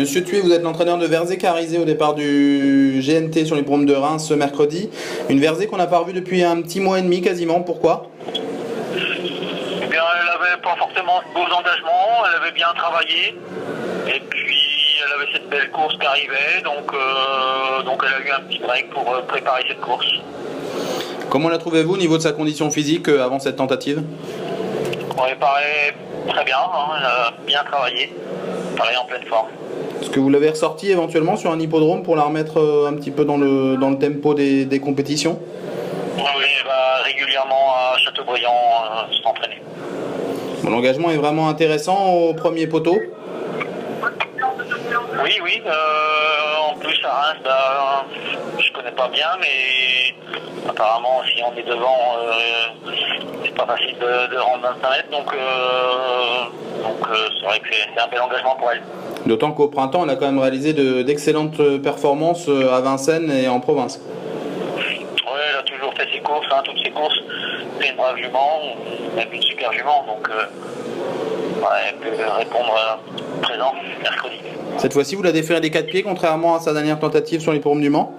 Monsieur Thué, vous êtes l'entraîneur de Verzé-Carizé au départ du GNT sur l'hippodrome de Reims ce mercredi. Une Verzé qu'on n'a pas revue depuis un petit mois et demi quasiment. Pourquoi? Eh bien, elle n'avait pas forcément de beaux engagements, elle avait bien travaillé. Et puis, elle avait cette belle course qui arrivait, donc elle a eu un petit break pour préparer cette course. Comment la trouvez-vous au niveau de sa condition physique avant cette tentative? Bon, elle paraît très bien, hein, elle a bien travaillé, pareil en pleine forme. Est-ce que vous l'avez ressorti éventuellement sur un hippodrome pour la remettre un petit peu dans le tempo des compétitions? Oui, elle va régulièrement à Châteaubriand s'entraîner. Bon, l'engagement est vraiment intéressant au premier poteau. Oui, en plus à Reims, je connais pas bien, mais apparemment si on est devant, c'est pas facile de rendre 25 mètres, donc c'est vrai que c'est un bel engagement pour elle. D'autant qu'au printemps, elle a quand même réalisé d'excellentes performances à Vincennes et en province. Oui, elle a toujours fait ses courses, toutes ses courses. C'est une brave jument, même une super jument, donc elle peut répondre présent mercredi. Cette fois-ci, vous la déférez des 4 pieds, contrairement à sa dernière tentative sur l'hippodrome du Mans?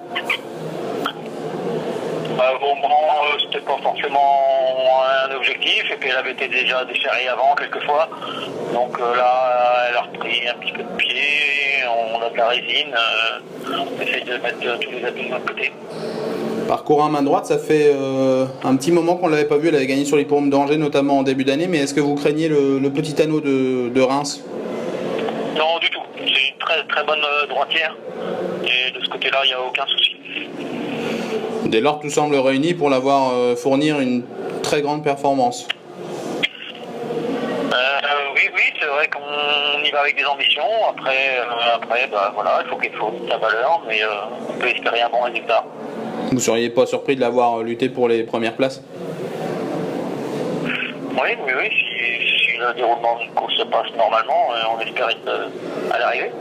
Au Mans, c'était pas forcément un objectif, et puis elle avait été déjà déférée avant quelques fois. Donc là, elle a repris un petit peu de pied, on a de la résine, on essaye de mettre tous les atouts de notre côté. Parcours à main droite, ça fait un petit moment qu'on ne l'avait pas vu. Elle avait gagné sur l'hippodrome d'Angers, notamment en début d'année. Mais est-ce que vous craignez le petit anneau de Reims? Non, du tout. C'est une très très bonne droitière. Et de ce côté-là, il n'y a aucun souci. Dès lors, tout semble réuni pour la voir fournir une très grande performance. Oui, c'est vrai qu'on y va avec des ambitions. Après, voilà, il faut qu'elle fournisse sa valeur, mais on peut espérer un bon résultat. Vous ne seriez pas surpris de la voir lutter pour les premières places? Oui, si le déroulement d'une course se passe normalement, on espère être à l'arrivée.